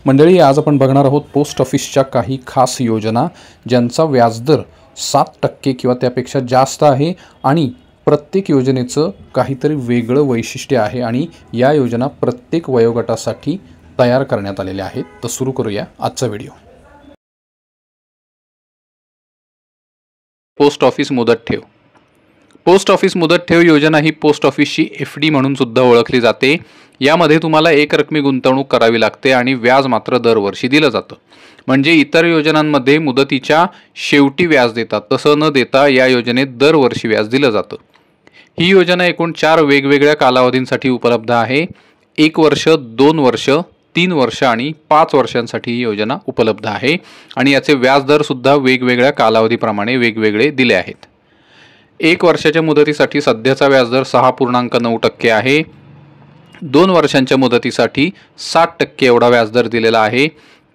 मंडळी, आज आपण बघणार आहोत पोस्ट ऑफिसच्या काही खास योजना ज्यांचा व्याजदर 7% किंवा त्यापेक्षा जास्त आहे आणि प्रत्येक योजनेचं काहीतरी वेगळं वैशिष्ट्य आहे आणि या योजना प्रत्येक वयोगटासाठी तयार करण्यात आलेल्या आहेत। तर सुरू करूया आजचा व्हिडिओ। पोस्ट ऑफिस मुदत ठेव। पोस्ट ऑफिस मुदत ठेव योजना ही पोस्ट ऑफिसची एफडी म्हणून सुद्धा ओळखली जाते। यामध्ये तुम्हाला एक रकमी गुंतवणूक करावी लागते आणि व्याज मात्र दरवर्षी दिलं जातं। म्हणजे इतर योजनांमध्ये मुदतीच्या शेवटी व्याज देतात तसं न देता या योजनेत दरवर्षी व्याज दिलं जातं। ही योजना एकूण 4 वेगवेगळ्या कालावधींसाठी उपलब्ध आहे। 1 वर्ष, 2 वर्ष, 3 वर्ष आणि 5 वर्षांसाठी ही योजना उपलब्ध आहे आणि याचे व्याजदर सुद्धा वेगवेगळ्या कालावधीप्रमाणे वेगवेगळे दिले आहेत। 1 वर्षाच्या मुदतीसाठी सध्याचा व्याजदर 6.9% आहे। 2 वर्षांच्या मुदतीसाठी 60% एवढा व्याजदर दिलेला आहे।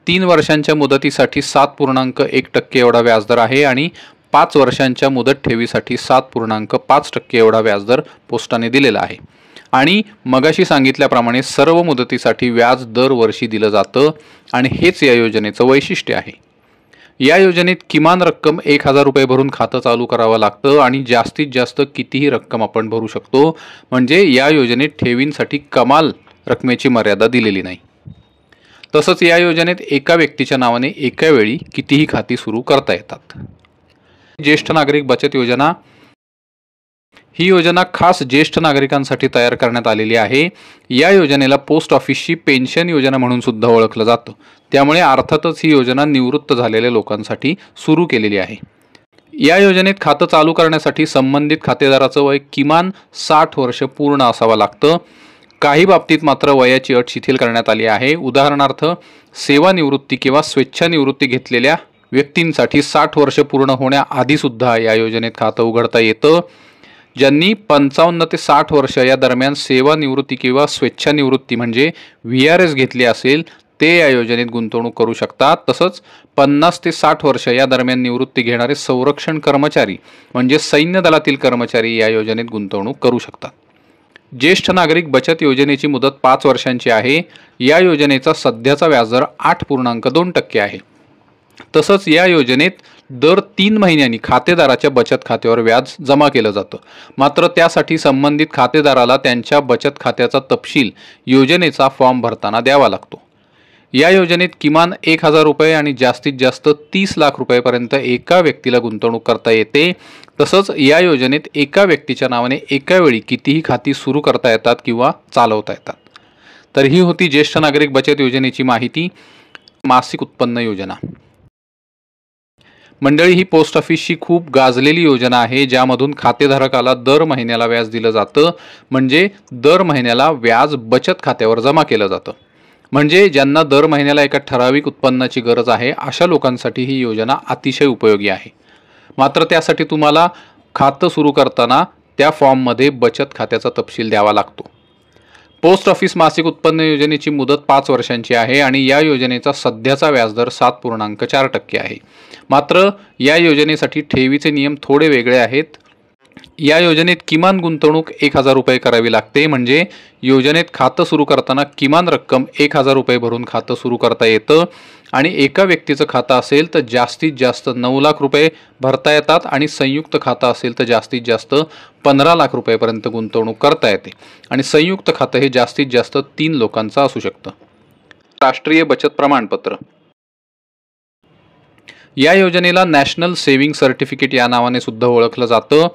3 वर्षांच्या मुदतीसाठी 7.1% एवढा व्याजदर आहे आणि 5 वर्षांच्या मुदत ठेवीसाठी 7.5% एवढा व्याजदर पोस्टाने दिलेला आहे। आणि मगाशी सांगितल्याप्रमाणे सर्व मुदतीसाठी व्याज दरवर्षी दिलं जातं आणि हेच या योजनेचं वैशिष्ट्य आहे। या योजनेत किमान रक्कम 1000 रुपये भरून खातं चालू करावं लागतं आणि जास्तीत जास्त कितीही रक्कम आपण भरू शकतो। म्हणजे या योजनेत ठेवींसाठी कमाल रकमेची मर्यादा दिलेली नाही। तसंच या योजनेत एका व्यक्तीच्या नावाने एका वेळी कितीही खाती सुरू करता येतात। ज्येष्ठ नागरिक बचत योजना ही योजना खास ज्येष्ठ नागरिकांसाठी तयार करण्यात आलेली आहे। या योजनेला पोस्ट ऑफिसची पेन्शन योजना म्हणून सुद्धा ओळखलं जातं। त्यामुळे अर्थातच ही योजना निवृत्त झालेल्या लोकांसाठी सुरू केलेली आहे। या योजनेत खातं चालू करण्यासाठी संबंधित खातेदाराचं वय किमान 60 वर्ष पूर्ण असावं लागतं। काही बाबतीत मात्र वयाची अट शिथिल करण्यात आली आहे। उदाहरणार्थ सेवानिवृत्ती किंवा स्वेच्छानिवृत्ती घेतलेल्या व्यक्तींसाठी 60 वर्ष पूर्ण होण्याआधी सुद्धा या योजनेत खातं उघडता येतं। ज्यांनी 55 ते 60 वर्ष या दरम्यान सेवानिवृत्ती किंवा स्वेच्छानिवृत्ती म्हणजे VRS घेतली असेल ते या योजनेत गुंतवणूक करू शकतात। तसंच 50 ते 60 वर्ष या दरम्यान निवृत्ती घेणारे संरक्षण कर्मचारी म्हणजे सैन्य दलातील कर्मचारी या योजनेत गुंतवणूक करू शकतात। ज्येष्ठ नागरिक बचत योजनेची मुदत 5 वर्षांची आहे। या योजनेचा सध्याचा व्याजदर 8.2% आहे। तसंच या योजनेत दर 3 महिन्यांनी खातेदाराच्या बचत खात्यावर व्याज जमा केलं जातं। मात्र त्यासाठी संबंधित खातेदाराला त्यांच्या बचत खात्याचा तपशील योजनेचा फॉर्म भरताना द्यावा लागतो। या योजनेत किमान 1000 रुपये आणि जास्तीत जास्त 30 लाख रुपयेपर्यंत एका व्यक्तीला गुंतवणूक करता येते। तसंच या योजनेत एका व्यक्तीच्या नावाने एका वेळी कितीही खाती सुरू करता येतात किंवा चालवता येतात। तर ही होती ज्येष्ठ नागरिक बचत योजनेची माहिती। मासिक उत्पन्न योजना मंडळी, ही पोस्ट ऑफिसची खूप गाजलेली योजना आहे ज्यामधून खातेधारकाला दर महिन्याला व्याज दिलं जातं। म्हणजे दर महिन्याला व्याज बचत खात्यावर जमा केलं जातं। म्हणजे ज्यांना दर महिन्याला एका ठराविक उत्पन्नाची गरज आहे अशा लोकांसाठी ही योजना अतिशय उपयोगी आहे। मात्र त्यासाठी तुम्हाला खातं सुरू करताना त्या फॉर्ममध्ये बचत खात्याचा तपशील द्यावा लागतो। पोस्ट ऑफिस मासिक उत्पन्न योजनेची मुदत 5 वर्षांची आहे आणि या योजनेचा सध्याचा व्याजदर 7.4% आहे। मात्र या योजनेसाठी ठेवीचे नियम थोडे वेगळे आहेत। या योजनेत किमान गुंतवणूक 1000 रुपये करावी लागते। म्हणजे योजनेत खातं सुरू करताना किमान रक्कम 1000 रुपये भरून खातं सुरू करता येतं आणि एका व्यक्तीचं खातं असेल तर जास्तीत जास्त 9 लाख रुपये भरता येतात आणि संयुक्त खातं असेल तर जास्तीत जास्त 15 लाख रुपयेपर्यंत गुंतवणूक करता येते आणि संयुक्त खातं हे जास्तीत जास्त 3 लोकांचं असू शकतं। राष्ट्रीय बचत प्रमाणपत्र या योजनेला नॅशनल सेव्हिंग सर्टिफिकेट या नावाने सुद्धा ओळखलं जातं।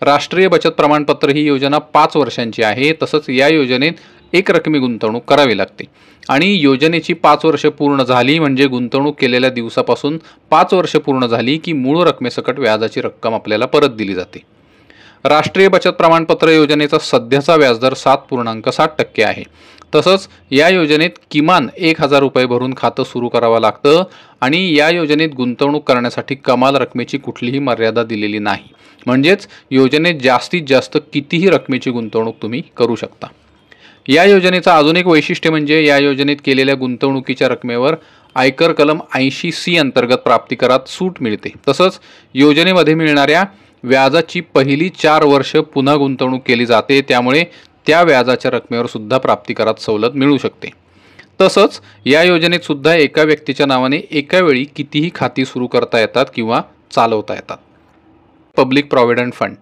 राष्ट्रीय बचत प्रमाणपत्र ही योजना 5 वर्षांची आहे। तसंच या योजनेत एक रकमी गुंतवणूक करावी लागते आणि योजनेची 5 वर्ष पूर्ण झाली म्हणजे गुंतवणूक केलेल्या दिवसापासून 5 वर्ष पूर्ण झाली की मूळ रकमेसकट व्याजाची रक्कम आपल्याला परत दिली जाते। राष्ट्रीय बचत प्रमाणपत्र योजनेचा सध्याचा व्याजदर 7.7% आहे। तसंच या योजनेत किमान 1000 रुपये भरून खातं सुरू करावं लागतं आणि या योजनेत गुंतवणूक करण्यासाठी कमाल रकमेची कुठलीही मर्यादा दिलेली नाही। म्हणजेच योजनेत जास्तीत जास्त कितीही रकमेची गुंतवणूक तुम्ही करू शकता। या योजनेचा अजून एक वैशिष्ट्य म्हणजे या योजनेत केलेल्या गुंतवणुकीच्या रकमेवर आयकर कलम 80C अंतर्गत प्राप्तिकरात सूट मिळते। तसंच योजनेमध्ये मिळणाऱ्या व्याजाची पहिली 4 वर्ष पुन्हा गुंतवणूक केली जाते। त्यामुळे त्या व्याजाच्या रकमेवर सुद्धा प्राप्तिकरात सवलत मिळू शकते। तसंच या योजनेत सुद्धा एका व्यक्तीच्या नावाने एका वेळी कितीही खाती सुरू करता येतात किंवा चालवता येतात. Public provident fund.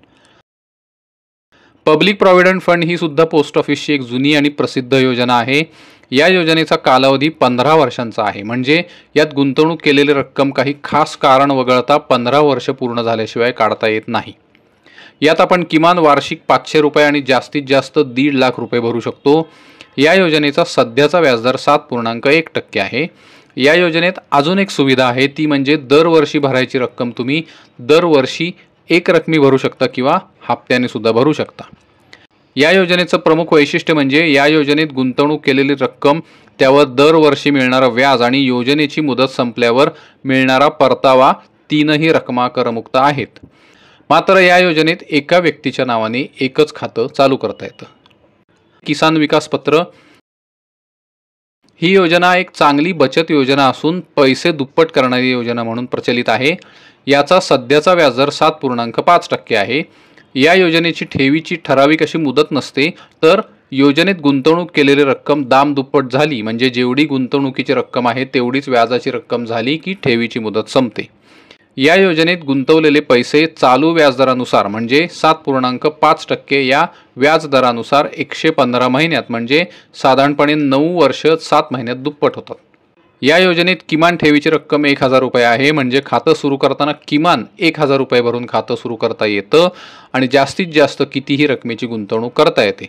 Public provident fund ही सुद्धा पोस्ट ऑफिसची एक जुनी आणि प्रसिद्ध योजना आहे. या योजनेचा कालावधी 15 वर्षांचा आहे. म्हणजे यात गुंतवणूक केलेली रक्कम काही खास कारण वगळता 15 वर्ष पूर्ण झाल्याशिवाय काढता येत नाही. यात आपण किमान वार्षिक 500 रुपये आणि जास्तीत जास्त 1.5 लाख रुपये भरू शकतो. या योजनेचा सध्याचा व्याजदर 7.1% आहे. या योजनेत अजून एक सुविधा आहे, ती म्हणजे दरवर्षी भरायची रक्कम तुम्ही दरवर्षी एक रकमी भरू शकता किंवा हप्त्याने सुद्धा भरू शकता. या योजनेचं प्रमुख वैशिष्ट्य म्हणजे या योजनेत गुंतवणूक केलेली रक्कम, त्यावर दरवर्षी मिळणारा व्याज आणि योजनेची मुदत संपल्यावर मिळणारा परतावा तीनही रकमा करमुक्त आहेत. मात्र या योजनेत एका व्यक्तीच्या नावाने एकच खातं चालू करता येतं. किसान विकास पत्र ही योजना एक चांगली बचत योजना असून पैसे दुप्पट करणारी योजना म्हणून प्रचलित आहे. याचा सध्याचा व्याजदर 7.5% आहे. या योजनेची ठेवीची ठराविक अशी मुदत नसते, तर योजनेत गुंतवणूक केलेली रक्कम दामदुप्पट झाली म्हणजे जेवढी गुंतवणुकीची रक्कम आहे तेवढीच व्याजाची रक्कम झाली की ठेवीची मुदत संपते. या योजनेत गुंतवलेले पैसे चालू व्याजदरानुसार म्हणजे 7.5% या व्याजदरानुसार 115 महिन्यात म्हणजे साधारणपणे 9 वर्ष 7 महिन्यात दुप्पट होतात. या योजनेत किमान ठेवीची रक्कम 1000 रुपये आहे. म्हणजे खातं सुरू करताना किमान 1000 रुपये भरून खातं सुरू करता येतं आणि जास्तीत जास्त कितीही रकमेची गुंतवणूक करता येते.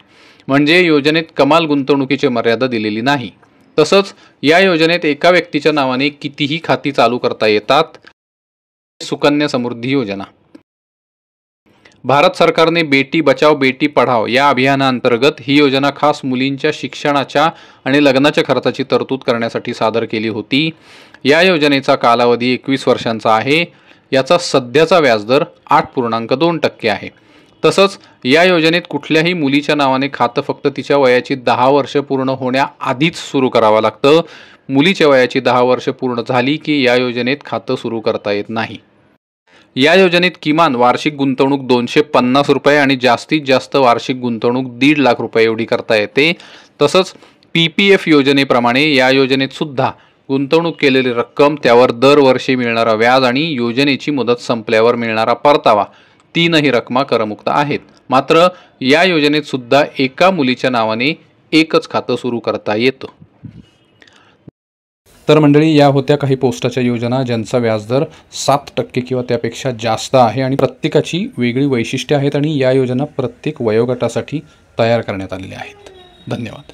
म्हणजे योजनेत कमाल गुंतवणुकीची मर्यादा दिलेली नाही. तसंच या योजनेत एका व्यक्तीच्या नावाने कितीही खाती चालू करता येतात. सुकन्या समृद्धी योजना. भारत सरकारने बेटी बचाव बेटी पढाव या अभियानाअंतर्गत ही योजना खास मुलींच्या शिक्षणाच्या आणि लग्नाच्या खर्चाची तरतूद करण्यासाठी सादर केली होती. या योजनेचा कालावधी 21 वर्षांचा आहे. याचा सध्याचा व्याजदर 8.2% आहे. तसंच या योजनेत कुठल्याही मुलीच्या नावाने खातं फक्त तिच्या वयाची 10 वर्ष पूर्ण होण्याआधीच सुरू करावं लागतं. मुलीच्या वयाची 10 वर्ष पूर्ण झाली की या योजनेत खातं सुरू करता येत नाही. या योजनेत किमान वार्षिक गुंतवणूक 250 रुपये आणि जास्तीत जास्त वार्षिक गुंतवणूक 1.5 लाख रुपये एवढी करता येते. तसंच PPF योजनेप्रमाणे या योजनेत सुद्धा गुंतवणूक केलेली रक्कम, त्यावर दरवर्षी मिळणारा व्याज आणि योजनेची मुदत संपल्यावर मिळणारा परतावा तीनही रकमा करमुक्त आहेत. मात्र या योजनेत सुद्धा एका मुलीच्या नावाने एकच खातं सुरू करता येतं. तर मंडळी, या होत्या काही पोस्टाच्या योजना ज्यांचा व्याजदर 7% किंवा त्यापेक्षा जास्त आहे आणि प्रत्येकाची वेगळी वैशिष्ट्ये आहेत आणि या योजना प्रत्येक वयोगटासाठी तयार करण्यात आलेल्या आहेत. धन्यवाद.